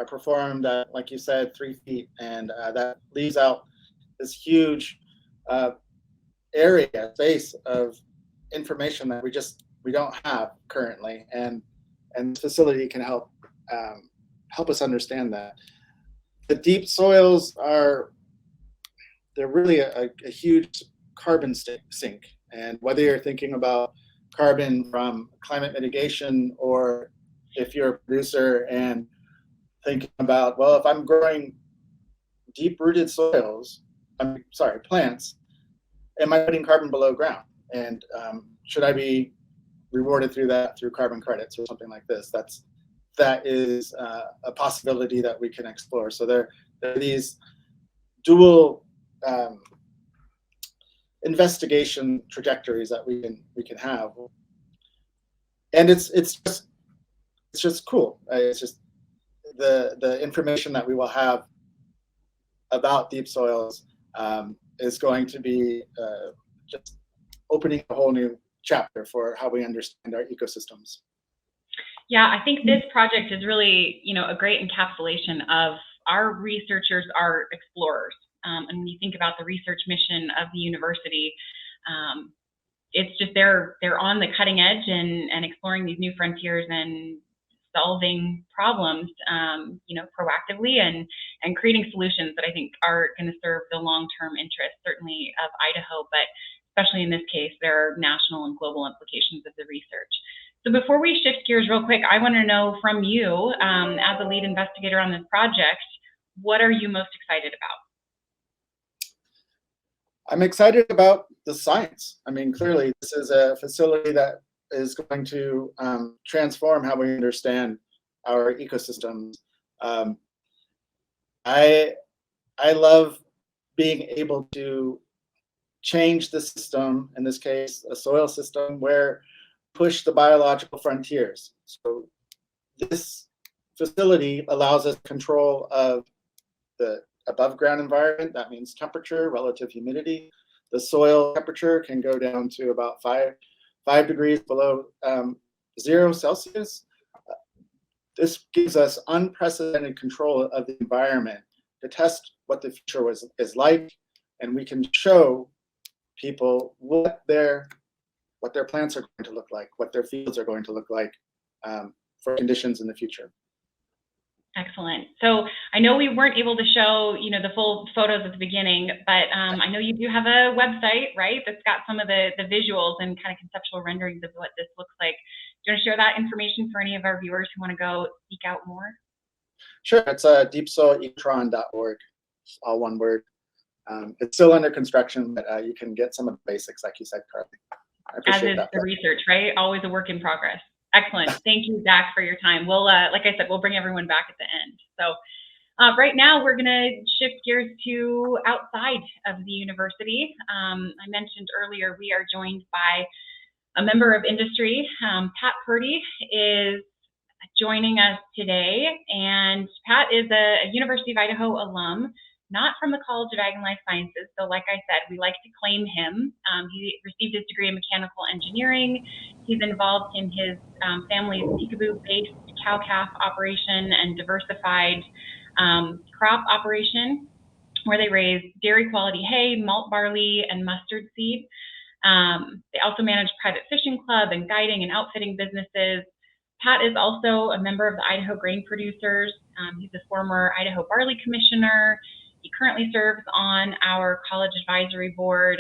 performed at, like you said, 3 feet, and that leaves out this huge space of information that we don't have currently, and the facility can help us understand that. The deep soils they're really a huge carbon sink, and whether you're thinking about carbon from climate mitigation, or if you're a producer and thinking about, well, if I'm growing deep-rooted plants, am I putting carbon below ground? And should I be rewarded through carbon credits or something like this? That is a possibility that we can explore. So there are these dual investigation trajectories that we can have, and it's just cool. It's just the information that we will have about deep soils is going to be just opening a whole new chapter for how we understand our ecosystems. Yeah, I think this project is really, you know, a great encapsulation of our researchers are explorers. And when you think about the research mission of the university, it's just they're on the cutting edge and exploring these new frontiers and solving problems, you know, proactively and creating solutions that I think are going to serve the long-term interests, certainly of Idaho, but especially in this case, there are national and global implications of the research. So before we shift gears real quick, I want to know from you, as a lead investigator on this project, what are you most excited about? I'm excited about the science. I mean, clearly, this is a facility that is going to transform how we understand our ecosystems. I love being able to change the system, in this case, a soil system, where push the biological frontiers. So this facility allows us control of the above ground environment. That means temperature, relative humidity. The soil temperature can go down to about 5 degrees below 0 Celsius. This gives us unprecedented control of the environment to test what the future is like, and we can show people what their plants are going to look like, what their fields are going to look like for conditions in the future. Excellent. So I know we weren't able to show, you know, the full photos at the beginning, but I know you do have a website, right? That's got some of the visuals and kind of conceptual renderings of what this looks like. Do you want to share that information for any of our viewers who want to go seek out more? Sure. It's deepsoilectron.org, all one word. It's still under construction, but you can get some of the basics, like you said, Carly. I appreciate As is that. the research, right? Always a work in progress. Excellent. Thank you, Zach, for your time. We'll, like I said, we'll bring everyone back at the end. So right now we're going to shift gears to outside of the university. I mentioned earlier we are joined by a member of industry. Pat Purdy is joining us today, and Pat is a University of Idaho alum, not from the College of Ag and Life Sciences. So like I said, we like to claim him. He received his degree in mechanical engineering. He's involved in his family's peekaboo-based cow-calf operation and diversified crop operation, where they raise dairy quality hay, malt barley, and mustard seed. They also manage private fishing club and guiding and outfitting businesses. Pat is also a member of the Idaho Grain Producers. He's a former Idaho Barley Commissioner. He currently serves on our college advisory board.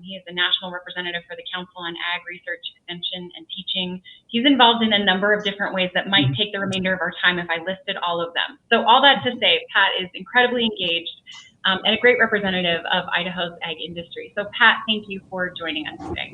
He is a national representative for the Council on Ag Research, Extension, and Teaching. He's involved in a number of different ways that might take the remainder of our time if I listed all of them. So all that to say, Pat is incredibly engaged and a great representative of Idaho's ag industry. So Pat, thank you for joining us today.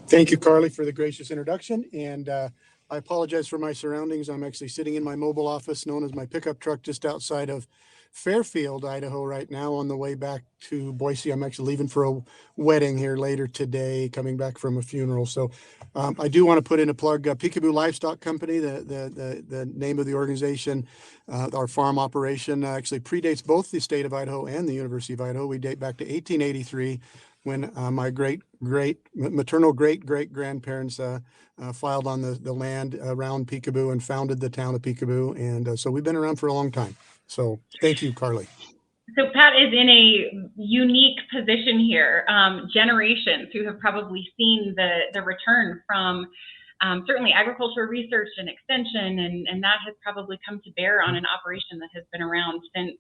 Thank you, Carly, for the gracious introduction. And I apologize for my surroundings. I'm actually sitting in my mobile office known as my pickup truck just outside of Fairfield, Idaho right now on the way back to Boise. I'm actually leaving for a wedding here later today, coming back from a funeral. So I do want to put in a plug, Peekaboo Livestock Company, the name of the organization, our farm operation actually predates both the state of Idaho and the University of Idaho. We date back to 1883 when my maternal great-great-grandparents filed on the land around Peekaboo and founded the town of Peekaboo. And so we've been around for a long time. So thank you, Carly. So Pat is in a unique position here. Generations who have probably seen the return from certainly agricultural research and extension, and that has probably come to bear on an operation that has been around since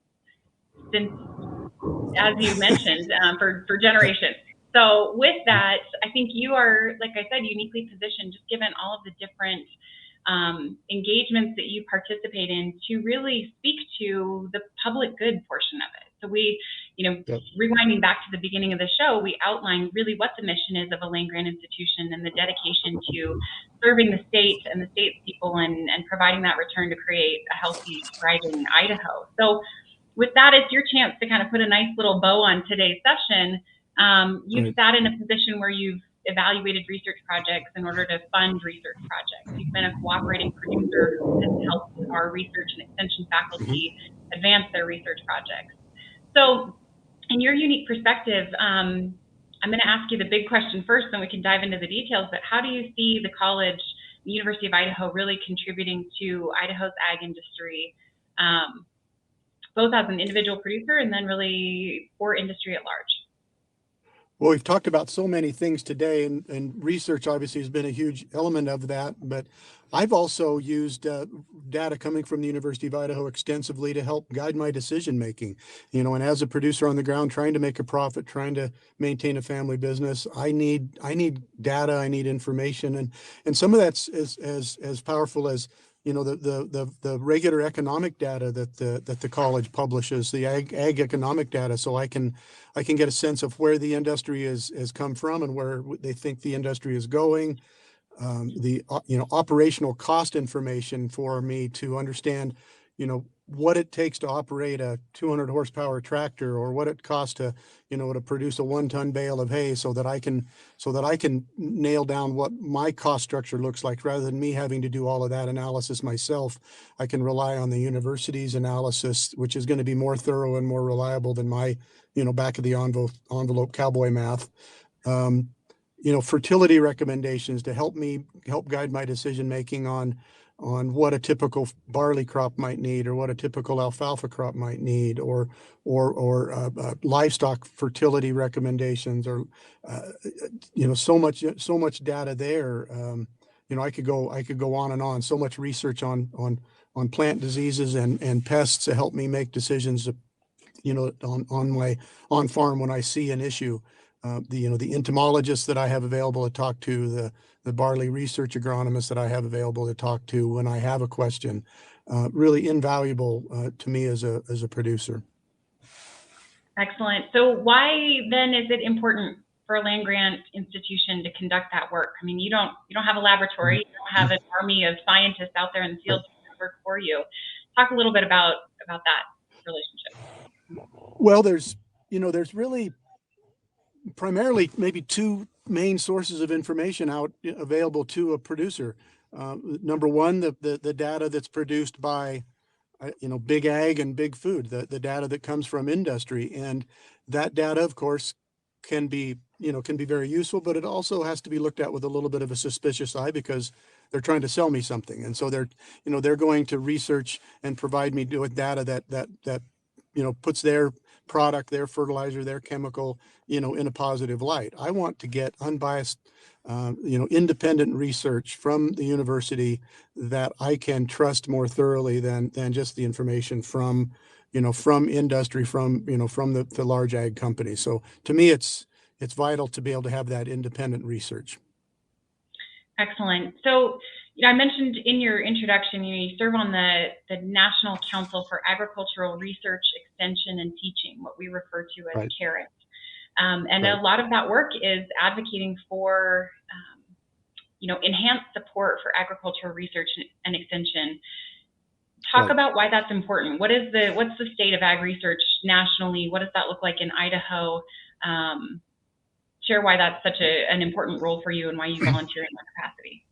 as you mentioned, for generations. So with that, I think you are, like I said, uniquely positioned, just given all of the different engagements that you participate in, to really speak to the public good portion of it. So we, rewinding back to the beginning of the show, we outlined really what the mission is of a land-grant institution and the dedication to serving the state and the state's people and providing that return to create a healthy, thriving Idaho. So with that, it's your chance to kind of put a nice little bow on today's session. You've sat in a position where you've evaluated research projects in order to fund research projects. You've been a cooperating producer who has helped our research and extension faculty advance their research projects. So in your unique perspective, I'm going to ask you the big question first, then we can dive into the details, but how do you see the college, the University of Idaho, really contributing to Idaho's ag industry, both as an individual producer and then really for industry at large? Well, we've talked about so many things today, and research obviously has been a huge element of that, but I've also used data coming from the University of Idaho extensively to help guide my decision making. And as a producer on the ground, trying to make a profit, trying to maintain a family business, I need data, I need information, and some of that's as powerful as the regular economic data that the college publishes, the ag economic data, so I can get a sense of where the industry has come from and where they think the industry is going. The operational cost information for me to understand, what it takes to operate a 200 horsepower tractor, or what it costs to produce a 1-ton bale of hay, so that I can nail down what my cost structure looks like, rather than me having to do all of that analysis myself. I can rely on the university's analysis, which is going to be more thorough and more reliable than my back of the envelope cowboy math. Fertility recommendations to help guide my decision making on what a typical barley crop might need, or what a typical alfalfa crop might need, or livestock fertility recommendations, or so much data there. I could go on and on. So much research on plant diseases and pests to help me make decisions, on farm when I see an issue. The entomologists that I have available to talk to, the barley research agronomists that I have available to talk to when I have a question, really invaluable to me as a producer. Excellent. So why then is it important for a land grant institution to conduct that work? I mean, you don't have a laboratory, you don't have an army of scientists out there in the field doing that work for you. Talk a little bit about that relationship. Well, there's really primarily maybe two main sources of information available to a producer. Number one, the data that's produced by big ag and big food, the data that comes from industry, and that data, of course, can be very useful, but it also has to be looked at with a little bit of a suspicious eye because they're trying to sell me something, and so they're going to research and provide me with data that puts their product, their fertilizer, their chemical, in a positive light. I want to get unbiased, independent research from the university that I can trust more thoroughly than just the information from industry, from the large ag companies. So to me, it's vital to be able to have that independent research. Excellent. So, I mentioned in your introduction, you serve on the National Council for Agricultural Research, Extension, and Teaching, what we refer to as Right. CARET. And Right. a lot of that work is advocating for, enhanced support for agricultural research and extension. Talk Right. about why that's important. What's the state of ag research nationally? What does that look like in Idaho? Share why that's such an important role for you and why you volunteer in that capacity.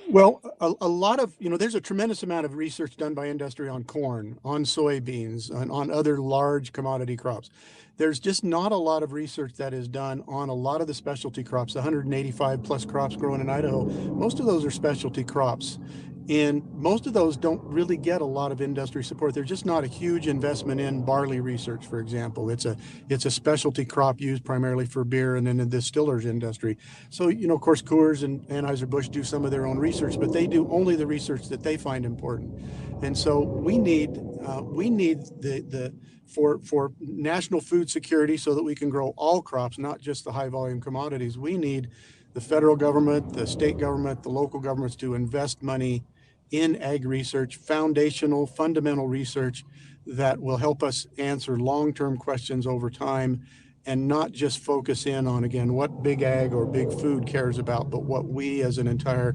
Well, a lot of, there's a tremendous amount of research done by industry on corn, on soybeans, on other large commodity crops. There's just not a lot of research that is done on a lot of the specialty crops, 185 plus crops grown in Idaho. Most of those are specialty crops. And most of those don't really get a lot of industry support. There's just not a huge investment in barley research, for example. It's a specialty crop used primarily for beer and in the distillers industry. So, of course, Coors and Anheuser-Busch do some of their own research, but they do only the research that they find important. And so we need for national food security so that we can grow all crops, not just the high volume commodities. We need the federal government, the state government, the local governments to invest money in ag research, foundational, fundamental research that will help us answer long-term questions over time and not just focus in on, again, what big ag or big food cares about, but what we as an entire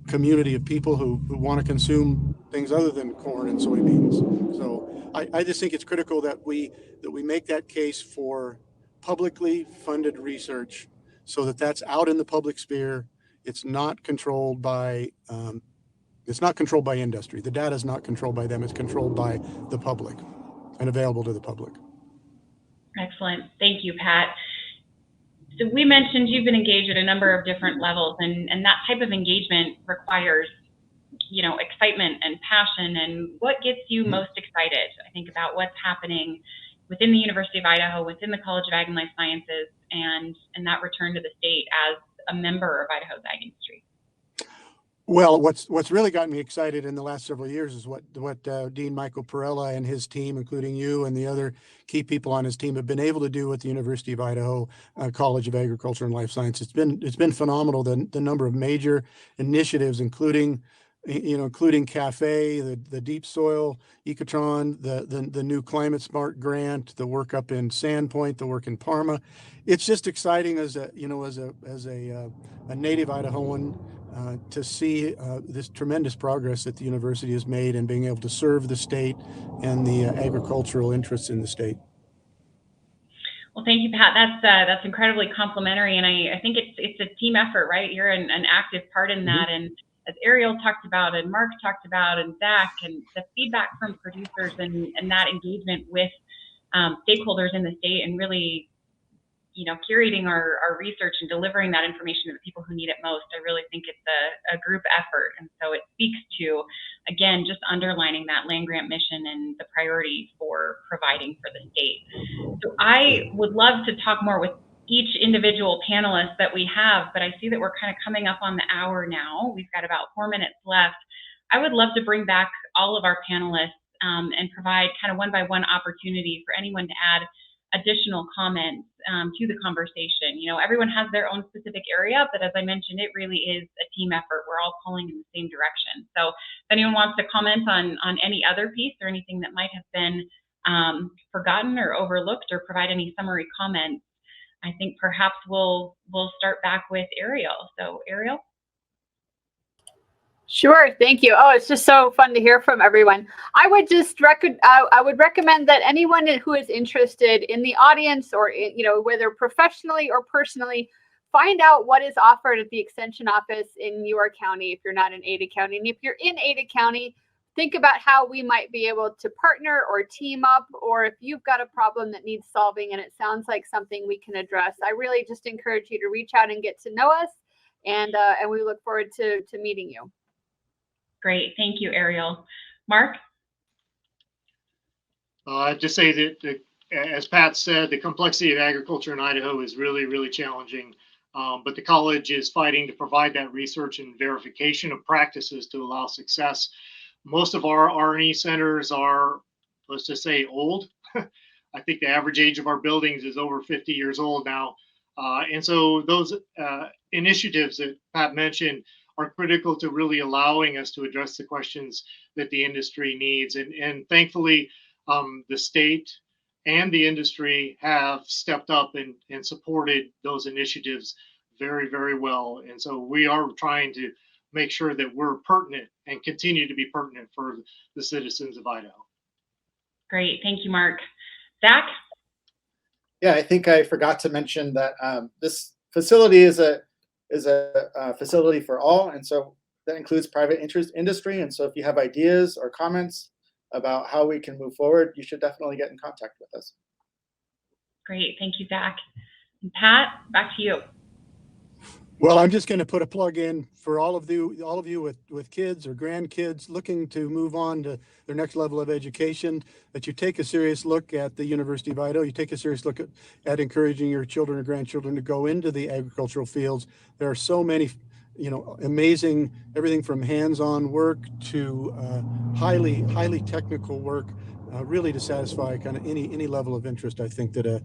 community of people who want to consume things other than corn and soybeans. So I just think it's critical that we make that case for publicly funded research so that that's out in the public sphere. It's not controlled by industry. The data is not controlled by them. It's controlled by the public and available to the public. Excellent. Thank you, Pat. So we mentioned you've been engaged at a number of different levels, and that type of engagement requires, excitement and passion. And what gets you most excited, I think, about what's happening within the University of Idaho, within the College of Ag and Life Sciences, and that return to the state as a member of Idaho's ag industry? Well, what's really gotten me excited in the last several years is what Dean Michael Perella and his team, including you and the other key people on his team, have been able to do with the University of Idaho College of Agriculture and Life Science. It's been phenomenal. The number of major initiatives, including CAFE, the deep soil ecotron, the new Climate Smart grant, the work up in Sandpoint, the work in Parma. It's just exciting as a native Idahoan to see this tremendous progress that the university has made in being able to serve the state and the agricultural interests in the state. Well, thank you, Pat. That's incredibly complimentary, and I think it's a team effort, right? You're an active part in that, and as Ariel talked about, and Mark talked about, and Zach, and the feedback from producers, and that engagement with stakeholders in the state, and really, curating our research and delivering that information to the people who need it most. I really think it's a group effort, and so it speaks to, again, just underlining that land grant mission and the priority for providing for the state. So I would love to talk more with each individual panelist that we have, but I see that we're kind of coming up on the hour now. We've got about 4 minutes left. I would love to bring back all of our panelists and provide kind of one-by-one opportunity for anyone to add additional comments to the conversation. Everyone has their own specific area, but as I mentioned, it really is a team effort. We're all pulling in the same direction. So if anyone wants to comment on any other piece or anything that might have been forgotten or overlooked, or provide any summary comments, I think perhaps we'll start back with Ariel. So Ariel? Sure, thank you. Oh, it's just so fun to hear from everyone. I would just I would recommend that anyone who is interested in the audience, or whether professionally or personally, find out what is offered at the Extension office in your county if you're not in Ada County. And if you're in Ada County, think about how we might be able to partner or team up, or if you've got a problem that needs solving and it sounds like something we can address. I really just encourage you to reach out and get to know us, and we look forward to meeting you. Great, thank you, Ariel. Mark? I'd just say that, as Pat said, the complexity of agriculture in Idaho is really, really challenging. But the college is fighting to provide that research and verification of practices to allow success. Most of our R&E centers are, let's just say, old. I think the average age of our buildings is over 50 years old now. And so those initiatives that Pat mentioned are critical to really allowing us to address the questions that the industry needs. And thankfully, the state and the industry have stepped up and supported those initiatives very, very well. And so we are trying to make sure that we're pertinent and continue to be pertinent for the citizens of Idaho. Great, thank you, Mark. Zach? Yeah, I think I forgot to mention that this facility is a facility for all, and so that includes private interest industry. And so if you have ideas or comments about how we can move forward, you should definitely get in contact with us. Great, thank you, Zach. And Pat, back to you. Well, I'm just going to put a plug in for all of you with kids or grandkids looking to move on to their next level of education, that you take a serious look at the University of Idaho. You take a serious look at encouraging your children or grandchildren to go into the agricultural fields. There are so many, amazing, everything from hands-on work to highly technical work, really to satisfy kind of any level of interest, I think, that a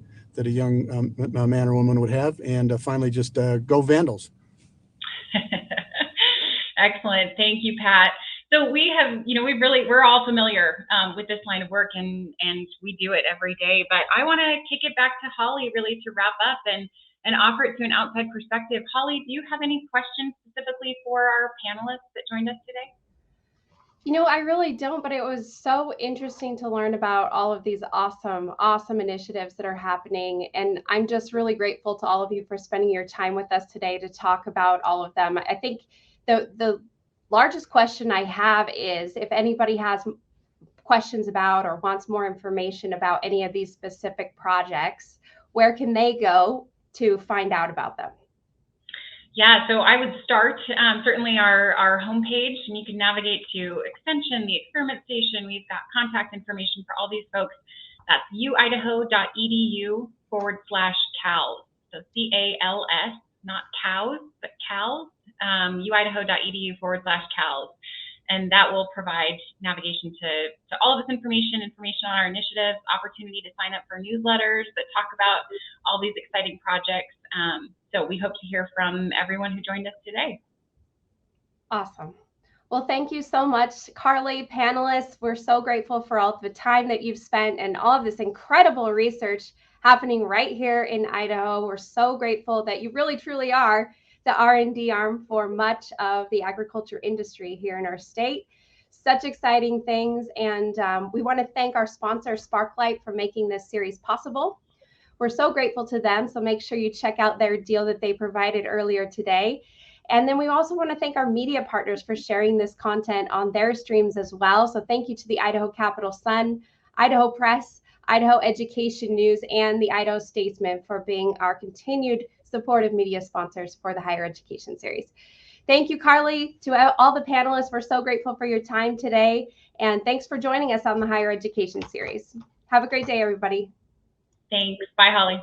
young man or woman would have. And finally, just go Vandals. Excellent. Thank you, Pat. So we have, we're all familiar with this line of work, and we do it every day. But I want to kick it back to Holly, really, to wrap up and offer it to an outside perspective. Holly, do you have any questions specifically for our panelists that joined us today? I really don't, but it was so interesting to learn about all of these awesome initiatives that are happening. And I'm just really grateful to all of you for spending your time with us today to talk about all of them. I think the largest question I have is, if anybody has questions about or wants more information about any of these specific projects, where can they go to find out about them? Yeah, so I would start certainly our homepage, and you can navigate to Extension, the Experiment Station. We've got contact information for all these folks. That's uidaho.edu/CALS. So CALS, not cows, but CALS, uidaho.edu/CALS. And that will provide navigation to all of this information on our initiatives, opportunity to sign up for newsletters that talk about all these exciting projects. So we hope to hear from everyone who joined us today. Awesome. Well, thank you so much, Carly, panelists. We're so grateful for all the time that you've spent and all of this incredible research happening right here in Idaho. We're so grateful that you really, truly are the R&D arm for much of the agriculture industry here in our state. Such exciting things. And we want to thank our sponsor, Sparklight, for making this series possible. We're so grateful to them. So make sure you check out their deal that they provided earlier today. And then we also want to thank our media partners for sharing this content on their streams as well. So thank you to the Idaho Capital Sun, Idaho Press, Idaho Education News, and the Idaho Statesman for being our continued supportive media sponsors for the Higher Education Series. Thank you, Carly. To all the panelists, we're so grateful for your time today. And thanks for joining us on the Higher Education Series. Have a great day, everybody. Thanks. Bye, Holly.